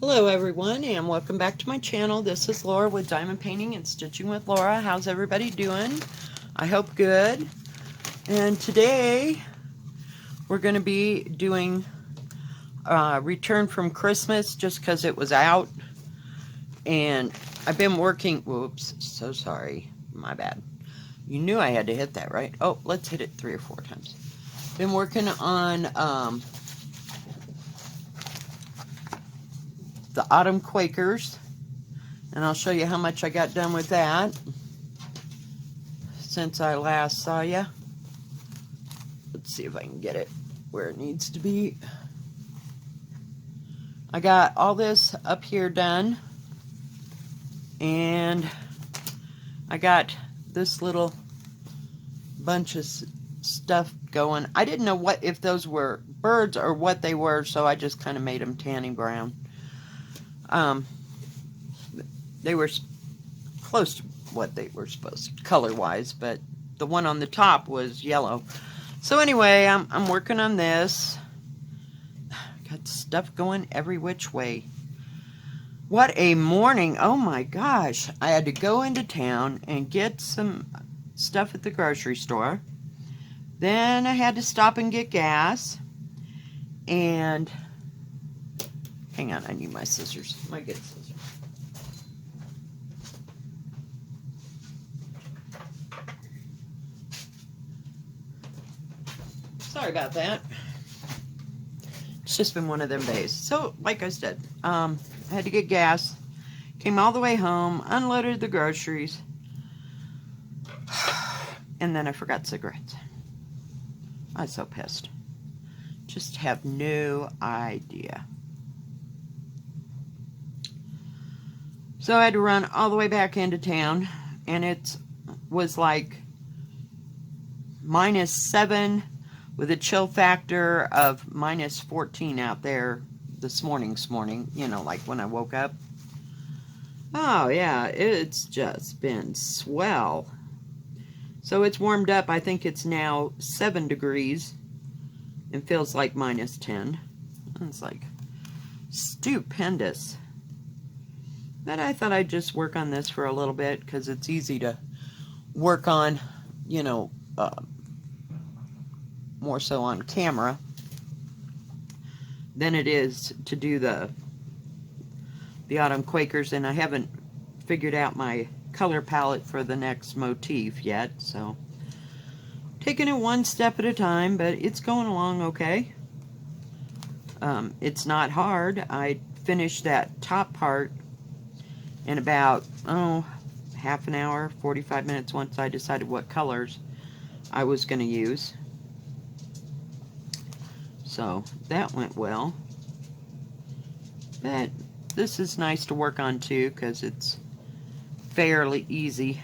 Hello everyone and welcome back to my channel. This is Laura with Diamond Painting and Stitching with Laura. How's everybody doing? I hope good. And today we're going to be doing Return from Christmas just because it was out. And I've been working, whoops, so sorry, my bad. You knew I had to hit that, right? Oh, let's hit it 3 or 4 times. Been working on the Autumn Quakers. And I'll show you how much I got done with that since I last saw you. Let's see if I can get it where it needs to be. I got all this up here done. And I got this little bunch of stuff going. I didn't know if those were birds or what they were, so I just kind of made them tanning brown. They were close to what they were supposed to, color-wise, but the one on the top was yellow. So anyway, I'm working on this. Got stuff going every which way. What a morning. Oh my gosh. I had to go into town and get some stuff at the grocery store. Then I had to stop and get gas. And hang on, I need my scissors. I might get scissors. Sorry about that. It's just been one of them days. So, like I said, I had to get gas. Came all the way home, unloaded the groceries, and then I forgot cigarettes. I was so pissed. Just have no idea. So I had to run all the way back into town, and it was like -7 with a chill factor of -14 out there this morning, you know, like when I woke up. Oh yeah, it's just been swell. So it's warmed up. I think it's now 7 degrees and feels like -10. It's like stupendous. But I thought I'd just work on this for a little bit because it's easy to work on, you know, more so on camera than it is to do the Autumn Quakers, and I haven't figured out my color palette for the next motif yet, so taking it one step at a time, but it's going along okay. It's not hard. I finished that top part in about, half an hour, 45 minutes once I decided what colors I was going to use. So that went well. But this is nice to work on too because it's fairly easy.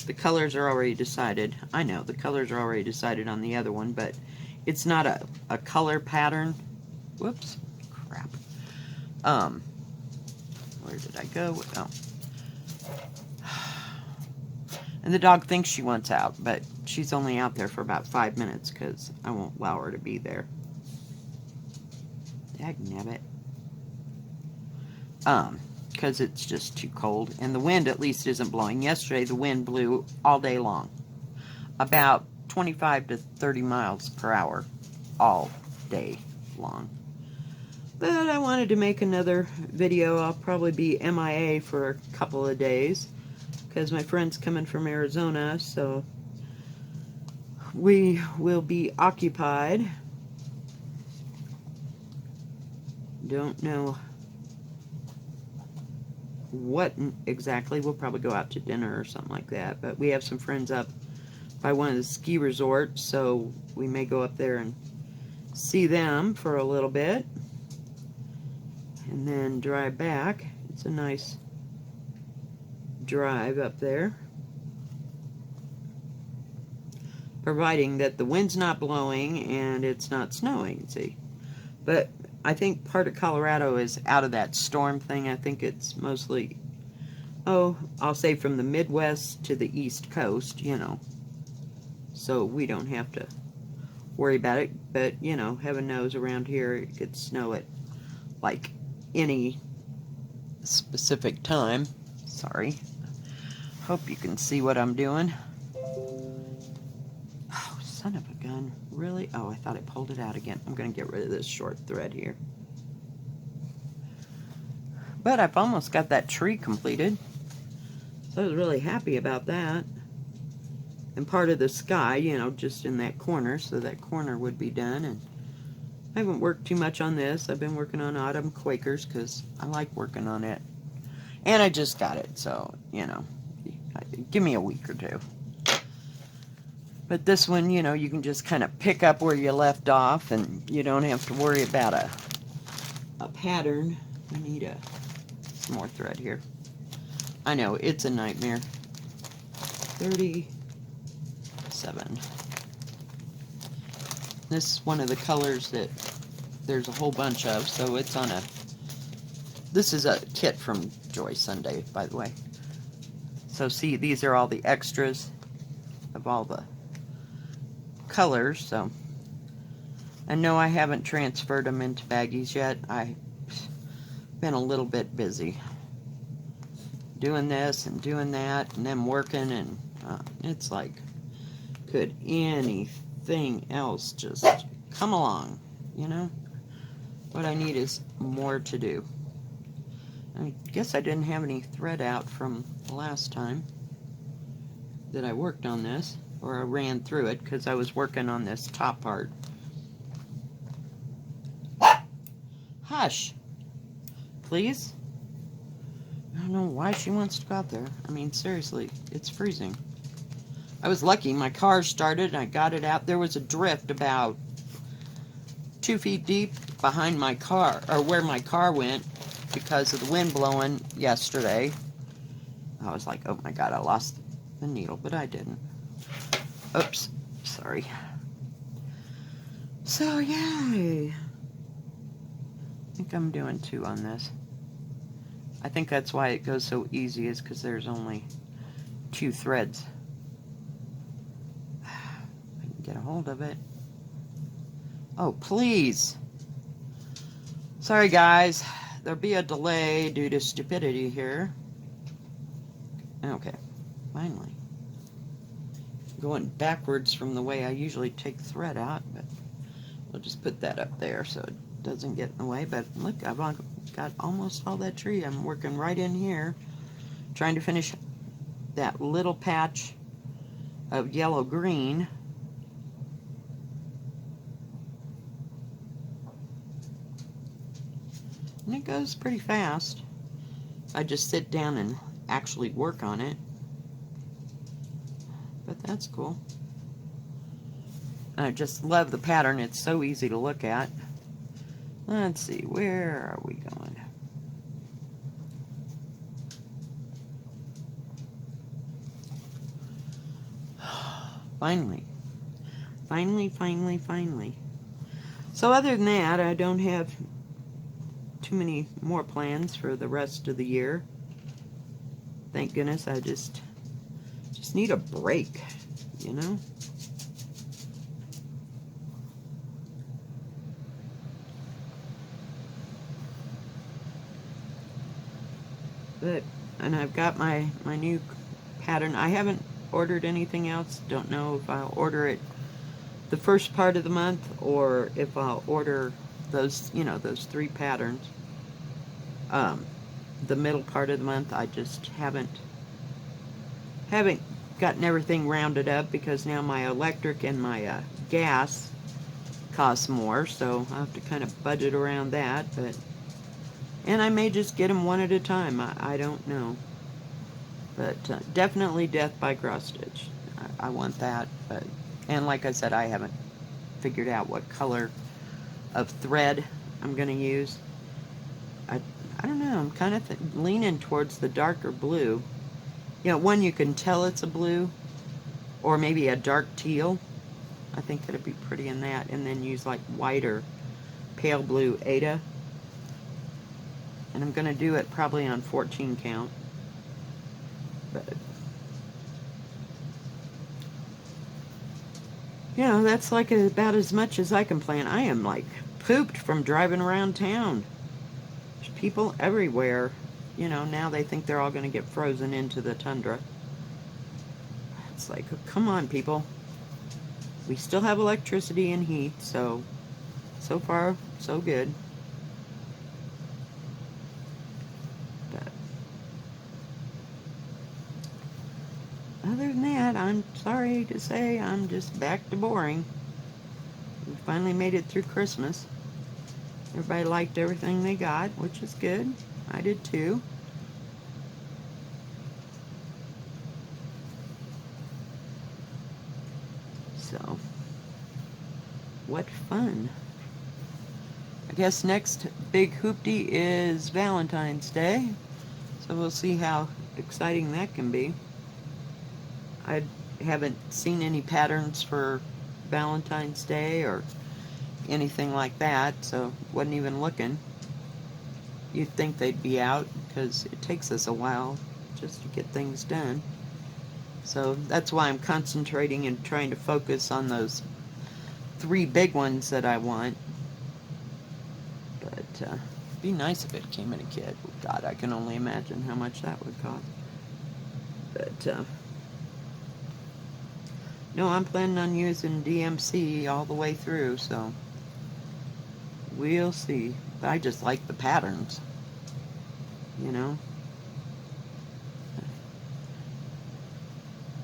The colors are already decided. I know the colors are already decided on the other one, but it's not a color pattern. Whoops, crap. Where did I go? Oh. And the dog thinks she wants out, but she's only out there for about 5 minutes because I won't allow her to be there. Dagnabbit. Because it's just too cold. And the wind at least isn't blowing. Yesterday the wind blew all day long. About 25 to 30 miles per hour all day long. But I wanted to make another video. I'll probably be MIA for a couple of days because my friend's coming from Arizona, so we will be occupied. Don't know what exactly. We'll probably go out to dinner or something like that, but we have some friends up by one of the ski resorts, so we may go up there and see them for a little bit and then drive back. It's a nice drive up there, providing that the wind's not blowing and it's not snowing, see. But I think part of Colorado is out of that storm thing. I think it's mostly, I'll say from the Midwest to the East Coast, you know. So we don't have to worry about it. But, you know, heaven knows around here it could snow at like any specific time. Sorry. Hope you can see what I'm doing. Oh, son of a gun. Really? Oh, I thought I pulled it out again. I'm going to get rid of this short thread here. But I've almost got that tree completed. So I was really happy about that. And part of the sky, you know, just in that corner. So that corner would be done. And I haven't worked too much on this. I've been working on Autumn Quakers because I like working on it. And I just got it. So, you know, give me a week or two. But this one, you know, you can just kind of pick up where you left off, and you don't have to worry about a pattern. I need some more thread here. I know, it's a nightmare. 37. This is one of the colors that there's a whole bunch of, so it's on a... This is a kit from Joy Sunday, by the way. So see, these are all the extras of all the colors. So I know I haven't transferred them into baggies yet. I've been a little bit busy doing this and doing that and then working, and it's like, could anything else just come along, you know? What I need is more to do. I guess I didn't have any thread out from the last time that I worked on this, or I ran through it because I was working on this top part. Hush! Please? I don't know why she wants to go out there. I mean, seriously, it's freezing. I was lucky. My car started and I got it out. There was a drift about 2 feet deep behind my car, or where my car went, because of the wind blowing yesterday. I was like, oh my god, I lost the needle, but I didn't. Oops, sorry. So, yay. I think I'm doing 2 on this. I think that's why it goes so easy, is because there's only 2 threads. I can get a hold of it. Oh, please. Sorry, guys. There'll be a delay due to stupidity here. Okay, finally. Going backwards from the way I usually take thread out, but we'll just put that up there so it doesn't get in the way. But look, I've got almost all that tree. I'm working right in here, trying to finish that little patch of yellow-green. And it goes pretty fast. I just sit down and actually work on it. But that's cool. I just love the pattern. It's so easy to look at. Let's see, where are we going? Finally. Finally. So other than that, I don't have too many more plans for the rest of the year. Thank goodness. I just need a break, you know? And I've got my new pattern. I haven't ordered anything else. Don't know if I'll order it the first part of the month or if I'll order those, you know, those 3 patterns. The middle part of the month, I just haven't gotten everything rounded up because now my electric and my gas cost more, so I'll have to kind of budget around that. And I may just get them one at a time. I don't know. But definitely Death by Cross Stitch. I want that. And like I said, I haven't figured out what color of thread I'm going to use. I don't know. I'm kind of leaning towards the darker blue. You know, one you can tell it's a blue, or maybe a dark teal. I think it'd be pretty in that. And then use like white or pale blue Ada. And I'm going to do it probably on 14 count. But, you know, that's like about as much as I can plan. I am like pooped from driving around town. There's people everywhere, you know, now they think they're all going to get frozen into the tundra. It's like, come on, people. We still have electricity and heat, so far, so good. But other than that, I'm sorry to say I'm just back to boring. We finally made it through Christmas. Everybody liked everything they got, which is good. I did too. So, what fun. I guess next big hoopty is Valentine's Day. So we'll see how exciting that can be. I haven't seen any patterns for Valentine's Day or anything like that, so wasn't even looking. You'd think they'd be out because it takes us a while just to get things done. So that's why I'm concentrating and trying to focus on those 3 big ones that I want. But it'd be nice if it came in a kit. God, I can only imagine how much that would cost. But no, I'm planning on using DMC all the way through, so we'll see. But I just like the patterns, you know.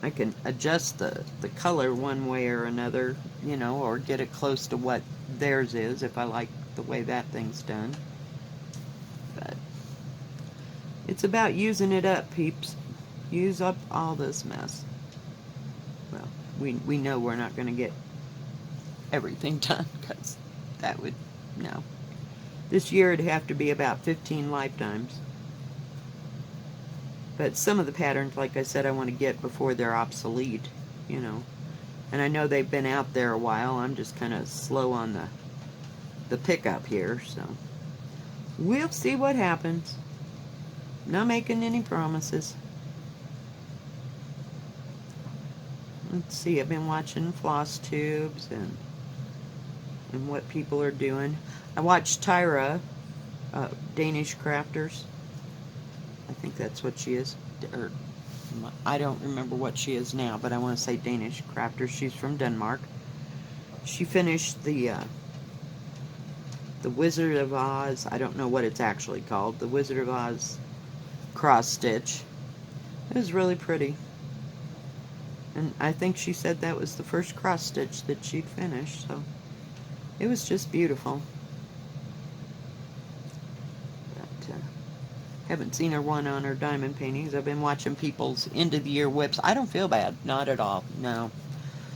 I can adjust the color one way or another, you know, or get it close to what theirs is if I like the way that thing's done. But it's about using it up, peeps. Use up all this mess. Well, we know we're not going to get everything done, because that would, no. This year it'd have to be about 15 lifetimes. But some of the patterns, like I said, I want to get before they're obsolete, you know. And I know they've been out there a while. I'm just kind of slow on the pickup here, so we'll see what happens. Not making any promises. Let's see, I've been watching floss tubes and what people are doing. I watched Tyra, Danish Crafters. I think that's what she is. Or, I don't remember what she is now, but I want to say Danish Crafters. She's from Denmark. She finished the Wizard of Oz. I don't know what it's actually called. The Wizard of Oz cross stitch. It was really pretty. And I think she said that was the first cross stitch that she'd finished, so it was just beautiful. But haven't seen her one on her diamond paintings. I've been watching people's end of the year whips. I don't feel bad, not at all. No.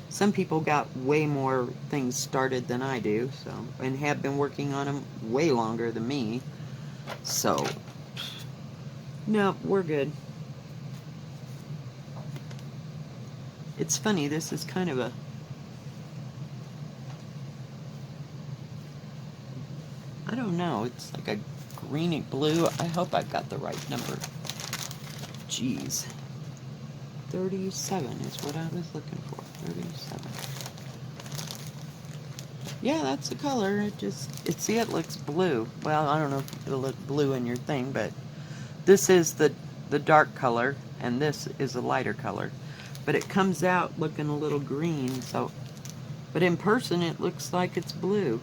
Some people got way more things started than I do, so, and have been working on them way longer than me. So, no, we're good. It's funny, this is kind of a I don't know, it's like a greeny blue. I hope I've got the right number. Jeez. 37 is what I was looking for. 37. Yeah, that's the color. See, it looks blue. Well, I don't know if it'll look blue in your thing, but this is the dark color, and this is a lighter color. But it comes out looking a little green, so, but in person it looks like it's blue.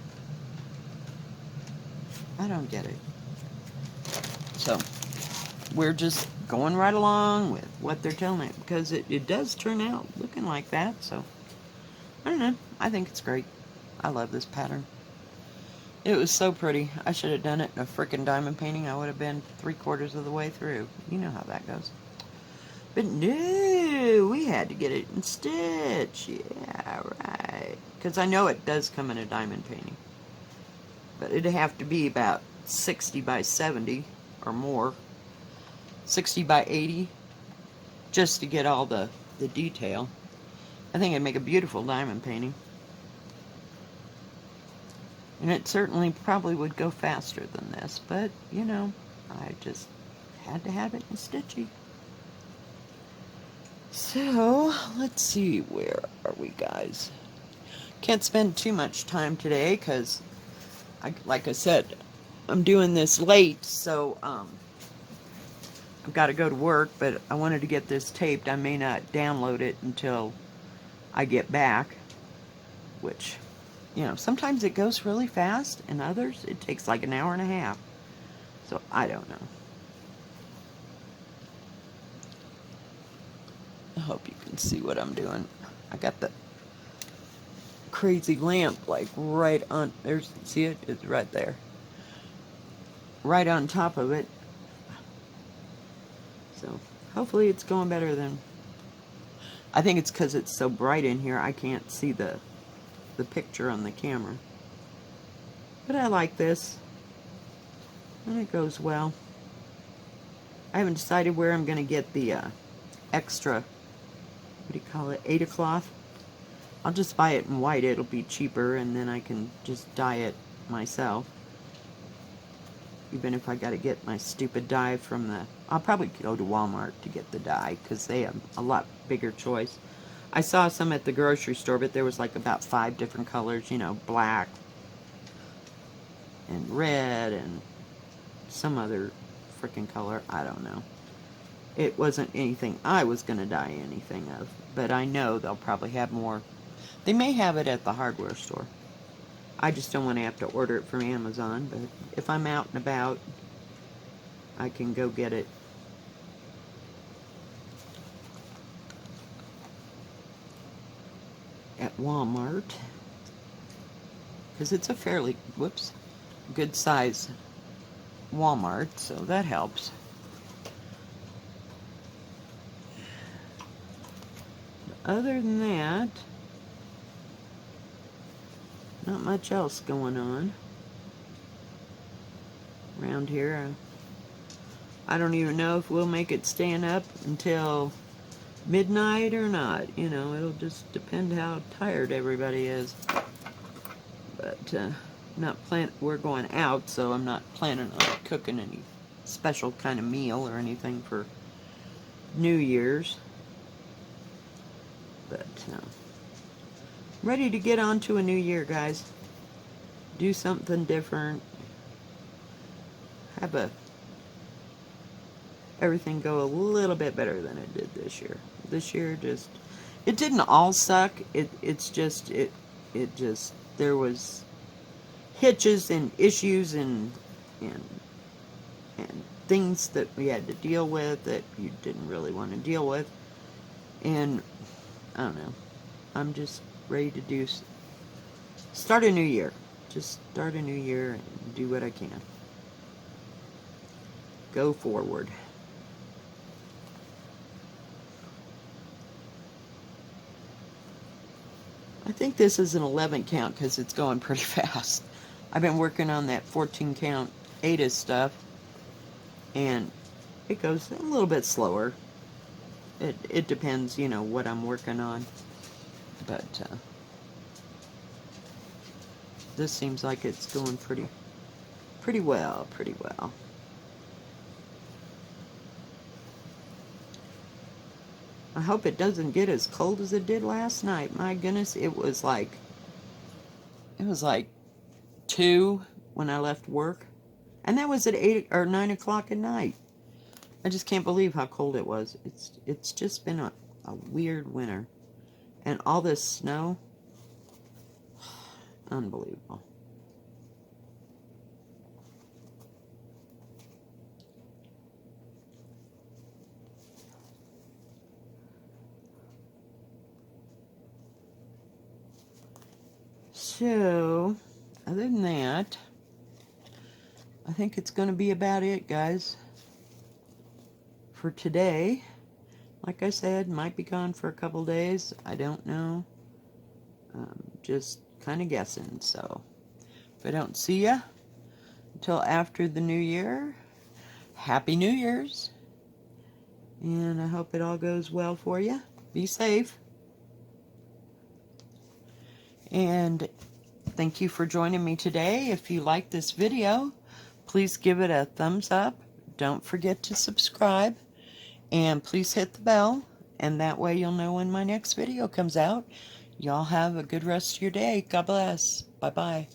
I don't get it. So, we're just going right along with what they're telling me, because it does turn out looking like that, so, I don't know. I think it's great. I love this pattern. It was so pretty. I should have done it in a frickin' diamond painting. I would have been 3/4 of the way through. You know how that goes. But no, we had to get it in stitch. Yeah, right. Because I know it does come in a diamond painting. But it'd have to be about 60 by 70 or more. 60 by 80. Just to get all the detail. I think it'd make a beautiful diamond painting. And it certainly probably would go faster than this. But, you know, I just had to have it in stitchy. So, let's see, where are we, guys? Can't spend too much time today because, like I said, I'm doing this late, so I've got to go to work, but I wanted to get this taped. I may not download it until I get back, which, you know, sometimes it goes really fast, and others it takes like an hour and a half. So I don't know. I hope you can see what I'm doing. I got the crazy lamp like right on, there's, see it? It's right there. Right on top of it. So hopefully it's going better than, I think it's because it's so bright in here I can't see the picture on the camera. But I like this, and it goes well. I haven't decided where I'm going to get the extra, what do you call it, Ada cloth. I'll just buy it in white, it'll be cheaper, and then I can just dye it myself. Even if I got to get my stupid dye from the, I'll probably go to Walmart to get the dye, because they have a lot bigger choice. I saw some at the grocery store, but there was like about 5 different colors, you know, black and red and some other freaking color, I don't know. It wasn't anything I was going to dye anything of, but I know they'll probably have more. They may have it at the hardware store. I just don't want to have to order it from Amazon, but if I'm out and about, I can go get it. At Walmart, because it's a fairly, whoops, good size Walmart, so that helps. Other than that, not much else going on around here. I don't even know if we'll make it staying up until midnight or not. You know, it'll just depend how tired everybody is. But not we're going out, so I'm not planning on cooking any special kind of meal or anything for New Year's. But ready to get on to a new year, guys. Do something different. Have everything go a little bit better than it did this year. This year just, it didn't all suck. It just there was hitches and issues and things that we had to deal with that you didn't really want to deal with. And I don't know. I'm just ready to start a new year. Just start a new year and do what I can. Go forward. I think this is an 11 count because it's going pretty fast. I've been working on that 14 count Ada stuff, and it goes a little bit slower. It depends, you know, what I'm working on. But this seems like it's going pretty well. I hope it doesn't get as cold as it did last night. My goodness, it was like 2 when I left work, and that was at 8 or 9 o'clock at night. I just can't believe how cold it was. It's just been a weird winter, and all this snow, unbelievable. So, other than that, I think it's going to be about it, guys, for today. Like I said, might be gone for a couple days. I don't know. Just kind of guessing. So, if I don't see ya until after the new year, Happy New Year's. And I hope it all goes well for you. Be safe. And thank you for joining me today. If you like this video, please give it a thumbs up. Don't forget to subscribe. And please hit the bell. And that way you'll know when my next video comes out. Y'all have a good rest of your day. God bless. Bye-bye.